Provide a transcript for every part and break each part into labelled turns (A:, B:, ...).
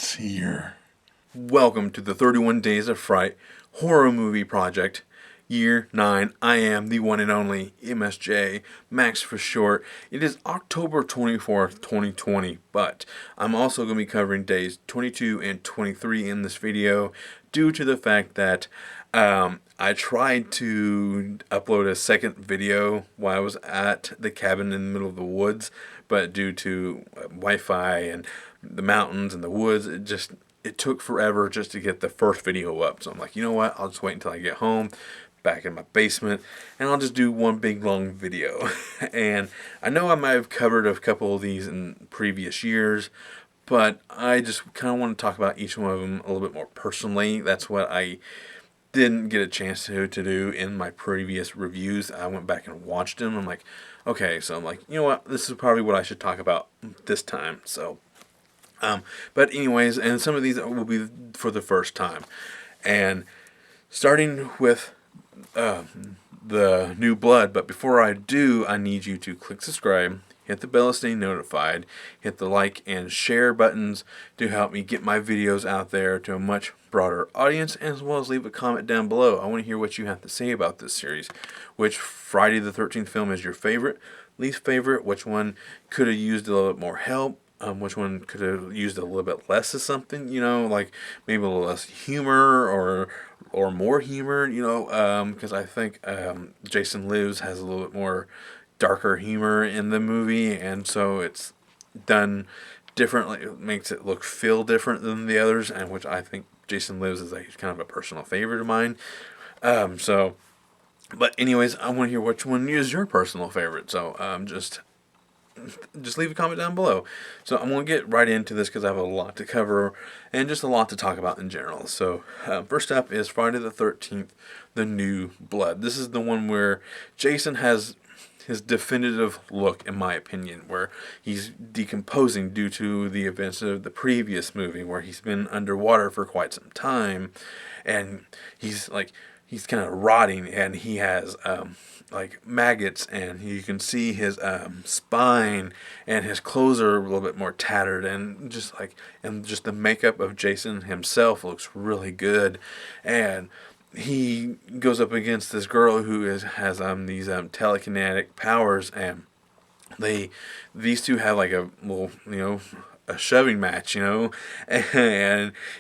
A: It's here.
B: Welcome to the 31 Days of Fright horror movie project, year 9. I am the one and only MSJ, Max for short. It is October 24th, 2020, but I'm also going to be covering days 22 and 23 in this video due to the fact that I tried to upload a second video while I was at the cabin in the middle of the woods, but due to Wi-Fi and the mountains and the woods, it took forever just to get the first video up. So I'm like, you know what? I'll just wait until I get home, back in my basement, and I'll just do one big long video. And I know I might have covered a couple of these in previous years, but I just kind of want to talk about each one of them a little bit more personally. That's what I didn't get a chance to do in my previous reviews. I went back and watched them. I'm like, okay, so I'm like, you know what? This is probably what I should talk about this time. But anyways, and some of these will be for the first time. And starting with the new blood. But before I do, I need you to click subscribe, hit the bell to stay notified, hit the like and share buttons to help me get my videos out there to a much broader audience, as well as leave a comment down below. I want to hear what you have to say about this series. Which Friday the 13th film is your favorite, least favorite? Which one could have used a little bit more help? Which one could have used a little bit less of something, like maybe a little less humor or more humor, because I think Jason Lives has a little bit more darker humor in the movie, and so it's done differently. It makes it feel different than the others, and which I think Jason Lives is kind of a personal favorite of mine. But anyways, I want to hear which one is your personal favorite. So just leave a comment down below. So I'm going to get right into this because I have a lot to cover and just a lot to talk about in general. So first up is Friday the 13th, The New Blood. This is the one where Jason has his definitive look, in my opinion, where he's decomposing due to the events of the previous movie, where he's been underwater for quite some time, and he's kind of rotting, and he has maggots, and you can see his spine, and his clothes are a little bit more tattered, and just the makeup of Jason himself looks really good. And he goes up against this girl who has these telekinetic powers, and these two have like a little a shoving match, and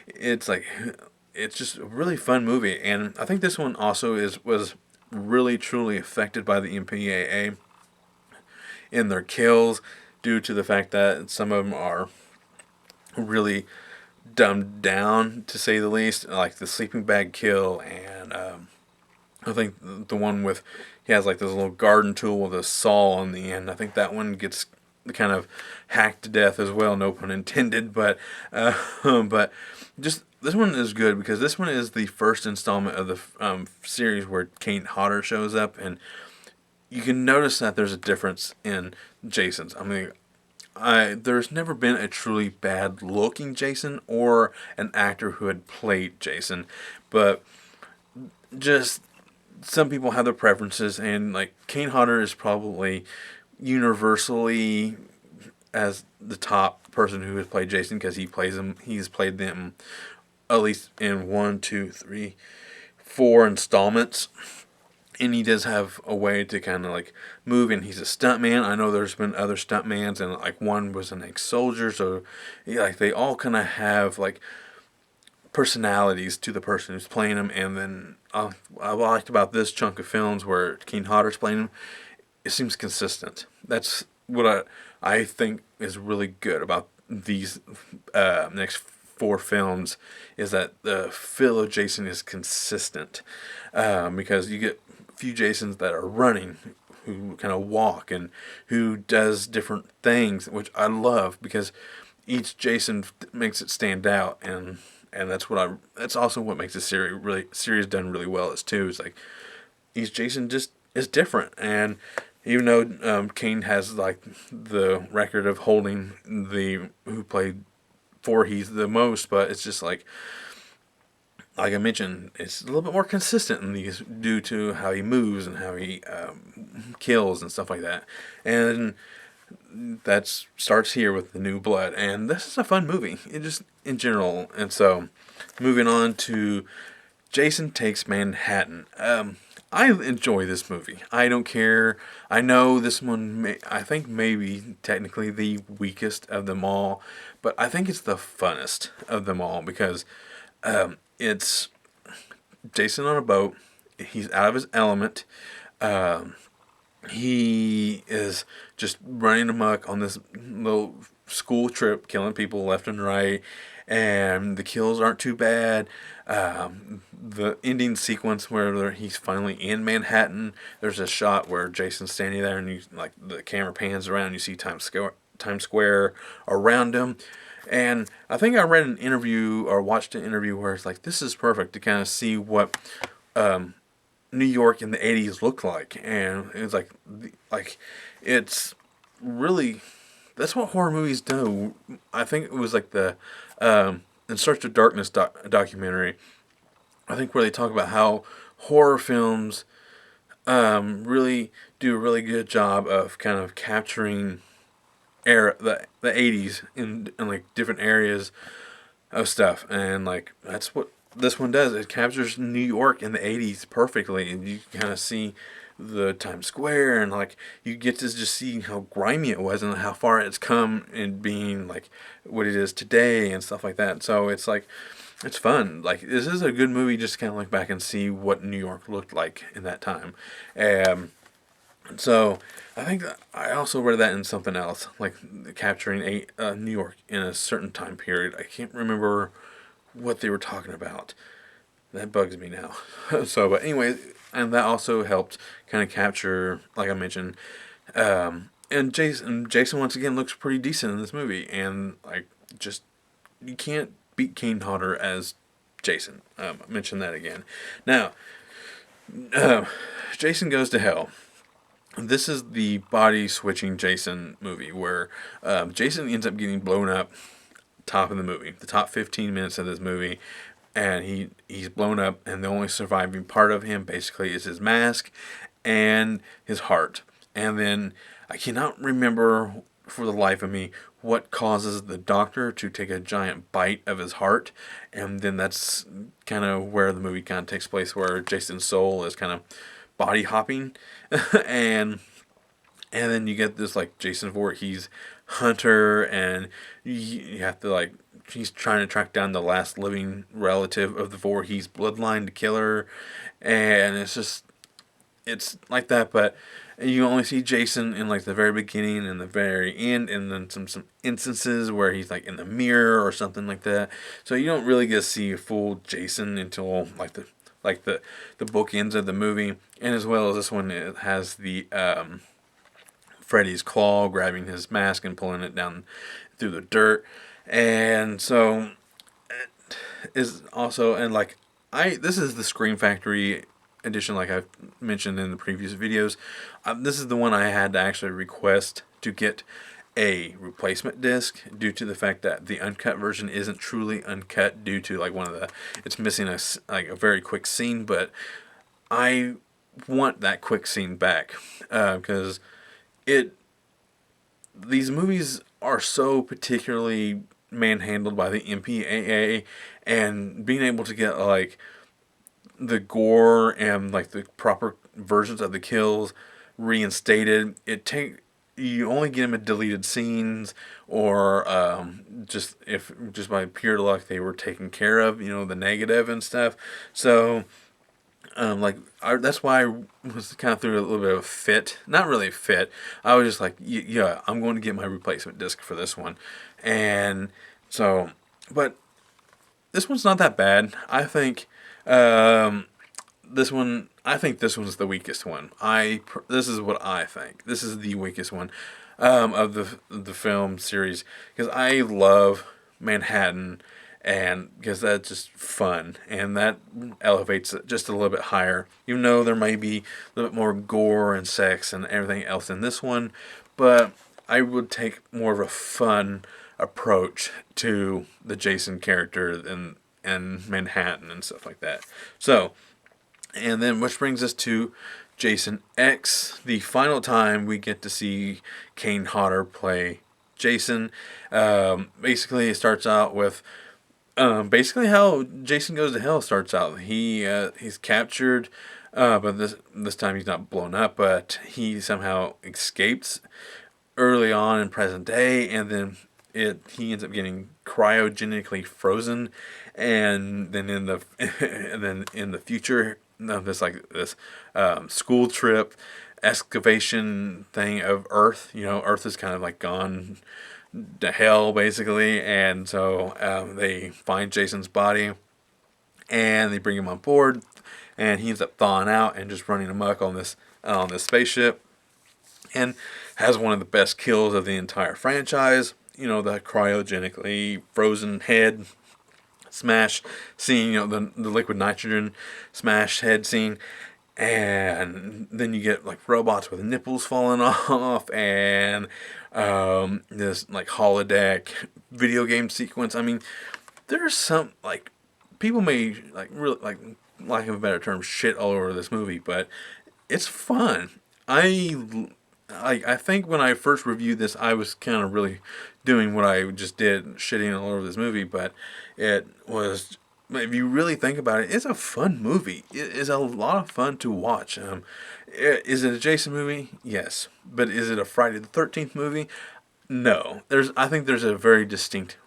B: it's just a really fun movie. And I think this one also was really truly affected by the MPAA in their kills, due to the fact that some of them are really dumbed down, to say the least, like the sleeping bag kill, and I think the one with he has this little garden tool with a saw on the end. I think that one gets kind of hacked to death as well, no pun intended. But just this one is good because this one is the first installment of the series where Kane Hodder shows up, and you can notice that there's a difference in Jason's. I mean, there's never been a truly bad looking Jason or an actor who had played Jason, but just some people have their preferences, and Kane Hodder is probably universally as the top person who has played Jason, because he's played them at least in 1, 2, 3, 4 installments. And he does have a way to kind of move, and he's a stuntman. I know there's been other stuntmans, and one was an ex-soldier, so they all kind of have personalities to the person who's playing them. And then I liked about this chunk of films where Kane Hodder's playing him, it seems consistent. That's what I think is really good about these next 4 films, is that the feel of Jason is consistent, because you get few Jasons that are running, who kind of walk, and who does different things, which I love, because each Jason makes it stand out, and that's also what makes the series done really well is too. It's each Jason just is different, and even though Kane has the record of holding who played Voorhees the most, but it's just like I mentioned, it's a little bit more consistent in these due to how he moves and how he kills and stuff like that. And that starts here with the new blood, and this is a fun movie. It just in general, and so moving on to Jason Takes Manhattan. I enjoy this movie. I don't care. I know this one. I think maybe technically the weakest of them all, but I think it's the funnest of them all because it's Jason on a boat. He's out of his element. Um, he is just running amok on this little school trip, killing people left and right, and the kills aren't too bad. The ending sequence where he's finally in Manhattan, there's a shot where Jason's standing there, and you like the camera pans around, and you see Times Square around him. And I think I read an interview or watched an interview where it's like this is perfect to kind of see what New York in the '80s looked like, and it's like it's really that's what horror movies do. I think it was like the In Search of Darkness documentary. I think where they talk about how horror films really do a really good job of kind of capturing the '80s in like different areas of stuff, and like that's what this one does. It captures New York in the '80s perfectly, and you kind of see the Times Square, and like you get to just see how grimy it was and how far it's come in being like what it is today and stuff like that. So it's like it's fun. Like this is a good movie just to kind of look back and see what New York looked like in that time. So I think that I also read that in something else, like capturing New York in a certain time period. I can't remember what they were talking about. That bugs me now. So, but anyway, and that also helped kind of capture, like I mentioned, and Jason once again looks pretty decent in this movie, and like just you can't beat Kane Hodder as Jason. I mentioned that again. Now, Jason Goes to Hell. This is the body switching Jason movie where Jason ends up getting blown up top of the movie, the top 15 minutes of this movie, and he's blown up, and the only surviving part of him basically is his mask and his heart. And then I cannot remember for the life of me what causes the doctor to take a giant bite of his heart, and then that's kind of where the movie kind of takes place, where Jason's soul is kind of body hopping, and then you get this like Jason Voorhees hunter, and you have to like he's trying to track down the last living relative of the Voorhees bloodline to kill her, and it's like that, but you only see Jason in like the very beginning and the very end, and then some instances where he's like in the mirror or something like that. So you don't really get to see a full Jason until like the bookends of the movie, and as well as this one, it has the Freddy's claw grabbing his mask and pulling it down through the dirt, and so it is also and like this is the Scream Factory edition, like I've mentioned in the previous videos. This is the one I had to actually request to get a replacement disc due to the fact that the uncut version isn't truly uncut due to like it's missing a very quick scene, but I want that quick scene back because it these movies are so particularly manhandled by the MPAA, and being able to get like the gore and like the proper versions of the kills reinstated, you only get them in deleted scenes, or just by pure luck they were taken care of, the negative and stuff. So that's why I was kind of through a little bit of a fit. Not really a fit. I was just like, yeah, I'm going to get my replacement disc for this one. And so, but this one's not that bad. I think this one's the weakest one. This is what I think. This is the weakest one of the film series, because I love Manhattan, and because that's just fun, and that elevates it just a little bit higher. Even though there may be a little bit more gore and sex and everything else in this one, but I would take more of a fun approach to the Jason character and Manhattan and stuff like that. So, and then which brings us to Jason X. The final time we get to see Kane Hodder play Jason. Basically, it starts out with basically how Jason Goes to Hell starts out. He's captured, but this time he's not blown up, but he somehow escapes early on in present day, and then he ends up getting cryogenically frozen, and then in the and then in the future, this school trip excavation thing of Earth. Earth is kind of like gone to hell basically, and so they find Jason's body and they bring him on board, and he ends up thawing out and just running amok on this spaceship, and has one of the best kills of the entire franchise. The cryogenically frozen head smash scene, the liquid nitrogen smash head scene. And then you get like robots with nipples falling off, and this like holodeck video game sequence. I mean, there's some like people may like really like lack of a better term shit all over this movie, but it's fun. I think when I first reviewed this, I was kind of really doing what I just did, shitting all over this movie. But it was, if you really think about it, it's a fun movie. It is a lot of fun to watch. Is it a Jason movie? Yes. But is it a Friday the 13th movie? No. I think there's a very distinct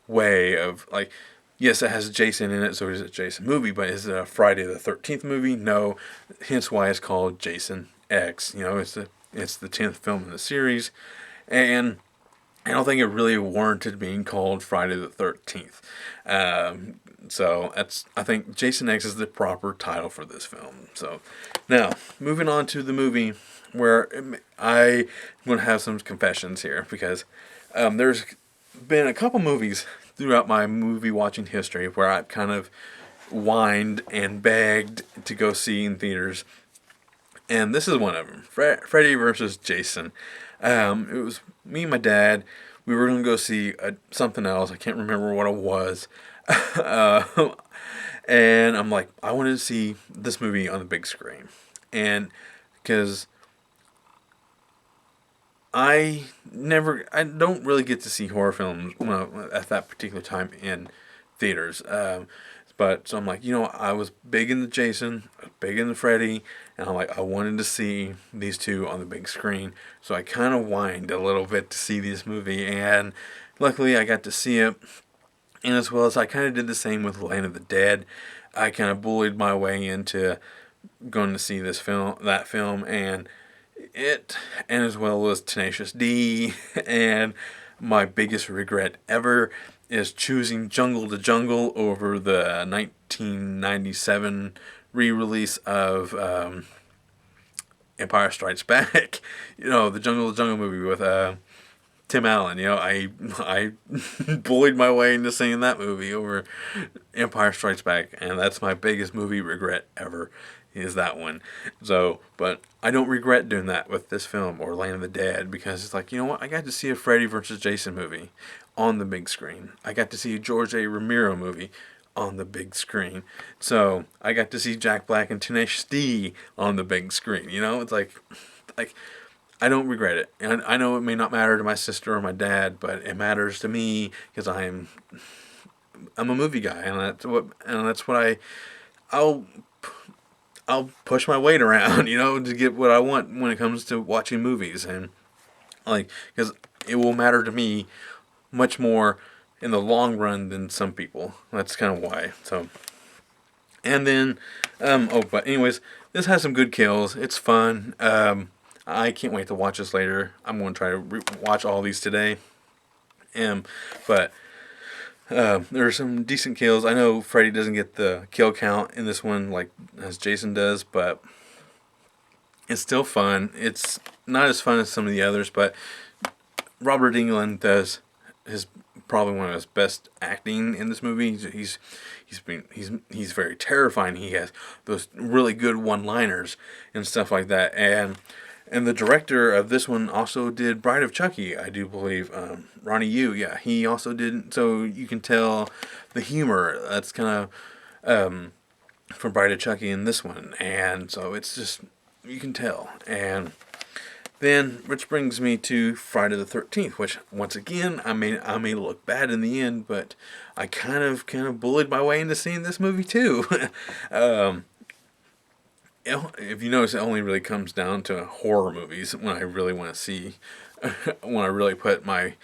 B: way of like. Yes, it has Jason in it, so it is a Jason movie, but is it a Friday the 13th movie? No. Hence why it's called Jason X. It's the 10th film in the series, and I don't think it really warranted being called Friday the 13th. So I think Jason X is the proper title for this film. So now, moving on to the movie, where I'm going to have some confessions here, because there's been a couple movies throughout my movie watching history where I've kind of whined and begged to go see in theaters. And this is one of them. Freddy versus Jason. It was me and my dad. We were going to go see something else. I can't remember what it was. And I'm like, I wanted to see this movie on the big screen. And because I don't really get to see horror films at that particular time in theaters. But so I'm like, I was big into Jason, big into Freddy, and I'm like, I wanted to see these two on the big screen. So I kind of whined a little bit to see this movie, and luckily I got to see it. And as well as I kind of did the same with Land of the Dead, I kind of bullied my way into going to see that film, and as well as Tenacious D, and my biggest regret ever is choosing Jungle to Jungle over the 1997 re-release of Empire Strikes Back. The Jungle to Jungle movie with Tim Allen. I bullied my way into seeing that movie over Empire Strikes Back, and that's my biggest movie regret ever, is that one. So, but I don't regret doing that with this film or Land of the Dead, because it's like, I got to see a Freddy versus Jason movie on the big screen. I got to see a George A. Romero movie on the big screen. So I got to see Jack Black and Tenacious D on the big screen. It's like I don't regret it. And I know it may not matter to my sister or my dad, but it matters to me because I'm a movie guy, and that's what I'll push my weight around, to get what I want when it comes to watching movies, and because it will matter to me much more in the long run than some people. That's kind of why. So, and then, but anyways, this has some good kills. It's fun. I can't wait to watch this later. I'm going to try to watch all these today. But there are some decent kills. I know Freddy doesn't get the kill count in this one like as Jason does, but it's still fun. It's not as fun as some of the others, but Robert Englund does probably one of his best acting in this movie. He's very terrifying. He has those really good one-liners and stuff like that. And the director of this one also did Bride of Chucky, I do believe. Ronnie Yu, yeah, he also did. So you can tell the humor. That's kind of from Bride of Chucky in this one, and so it's just, you can tell. And then, which brings me to Friday the 13th, which once again I may look bad in the end, but I kind of bullied my way into seeing this movie too. um, if you notice, it only really comes down to horror movies when I really want to see, when I really put my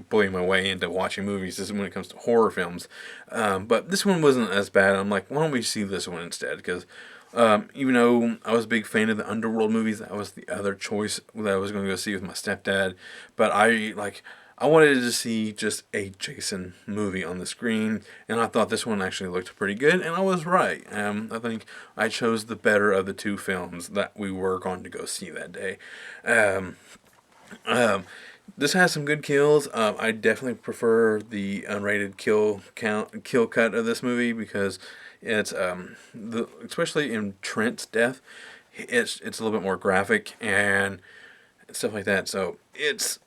B: bullying my way into watching movies is when it comes to horror films. But this one wasn't as bad. I'm like, why don't we see this one instead? Because even though I was a big fan of the Underworld movies, that was the other choice that I was going to go see with my stepdad. But I wanted to see just a Jason movie on the screen, and I thought this one actually looked pretty good, and I was right. I think I chose the better of the two films that we were going to go see that day. Um, um, this has some good kills. I definitely prefer the unrated kill cut of this movie because it's especially in Trent's death, it's a little bit more graphic and stuff like that. So it's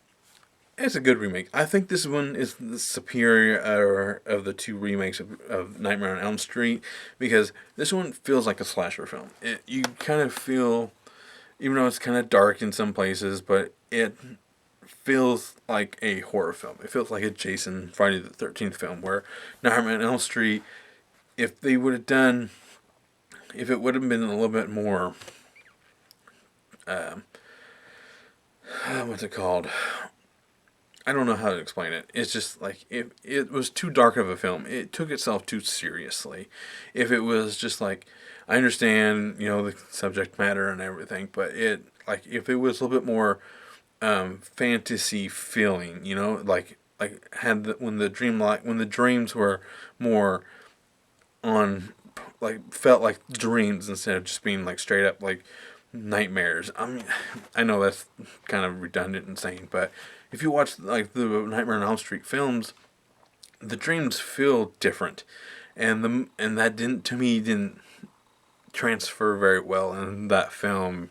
B: a good remake. I think this one is the superior of the two remakes of Nightmare on Elm Street because this one feels like a slasher film. You kind of feel, even though it's kind of dark in some places, but it feels like a horror film. It feels like a Jason Friday the 13th film where Nightmare on Elm Street, if they would have done, if it would have been a little bit more, um, what's it called? I don't know how to explain it. It's just like, if it was too dark of a film, it took itself too seriously. If it was just like, I understand, the subject matter and everything, but if it was a little bit more fantasy feeling, had when the dreams were more on, like, felt like dreams instead of just being like straight up like nightmares. I mean, I know that's kind of redundant and insane, but if you watch like the Nightmare on Elm Street films, the dreams feel different, and that didn't transfer very well in that film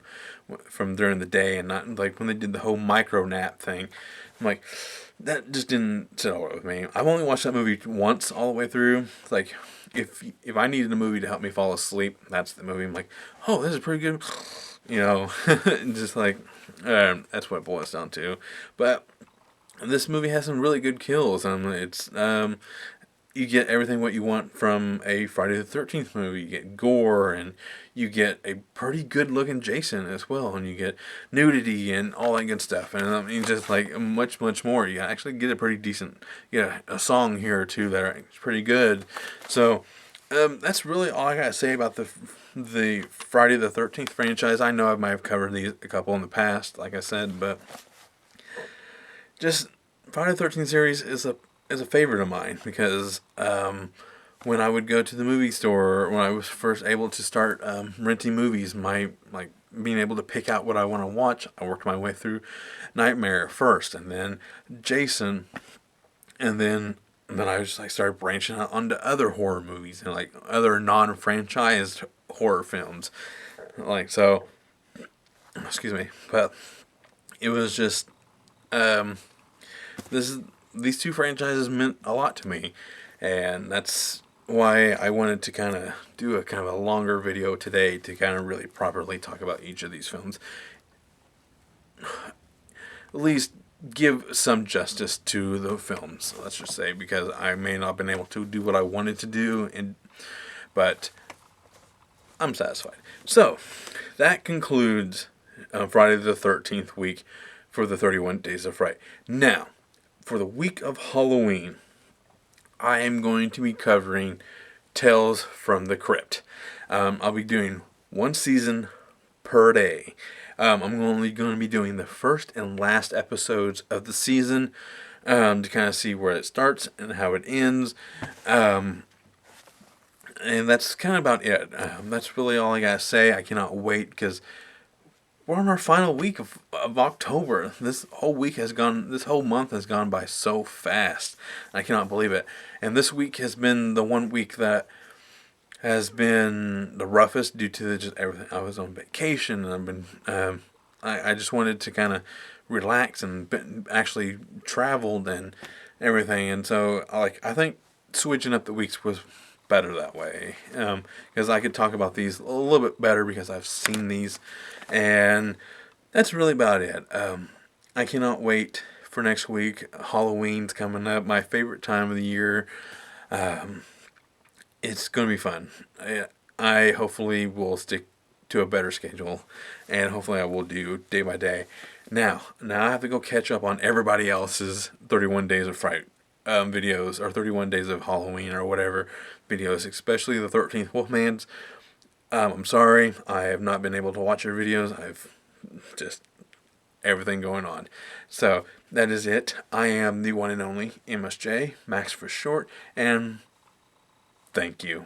B: from during the day, and not like when they did the whole micro nap thing. I'm like, that just didn't sit well with me. I've only watched that movie once all the way through. It's like, if I needed a movie to help me fall asleep, that's the movie. I'm like, oh, this is pretty good. Just like, that's what it boils down to. But this movie has some really good kills. You get everything what you want from a Friday the 13th movie. You get gore, and you get a pretty good looking Jason as well, and you get nudity and all that good stuff. And I mean, just like much, much more. You actually get a pretty decent, a song here or two that are pretty good. So that's really all I gotta say about the Friday the 13th franchise. I know I might have covered these a couple in the past, like I said, but just Friday the 13th series is a favorite of mine because when I would go to the movie store, when I was first able to start renting movies, being able to pick out what I want to watch, I worked my way through Nightmare first, and then Jason, and then I just started branching out onto other horror movies and like other non-franchised horror films, like so. Excuse me, but it was just this is these two franchises meant a lot to me, and that's why I wanted to kind of do a kind of a longer video today to kind of really properly talk about each of these films. At least give some justice to the films, let's just say, because I may not have been able to do what I wanted to do, but I'm satisfied. So, that concludes Friday the 13th week for the 31 Days of Fright. Now, for the week of Halloween, I am going to be covering Tales from the Crypt. I'll be doing one season per day. I'm only going to be doing the first and last episodes of the season to kind of see where it starts and how it ends. And that's kind of about it. That's really all I gotta say. I cannot wait because we're on our final week of October. This whole month has gone by so fast. I cannot believe it. And this week has been the one week that has been the roughest due to just everything. I was on vacation, and I've been, I just wanted to kind of relax and actually traveled and everything. And so, I think switching up the weeks was better that way. Because I could talk about these a little bit better because I've seen these, and that's really about it. I cannot wait for next week. Halloween's coming up, my favorite time of the year. It's going to be fun. I hopefully will stick to a better schedule, and hopefully I will do day by day. Now I have to go catch up on everybody else's 31 Days of Fright videos, or 31 Days of Halloween, or whatever videos, especially the 13th Wolfman's. I'm sorry, I have not been able to watch your videos. I've just everything going on. So that is it. I am the one and only MSJ, Max for short, and thank you.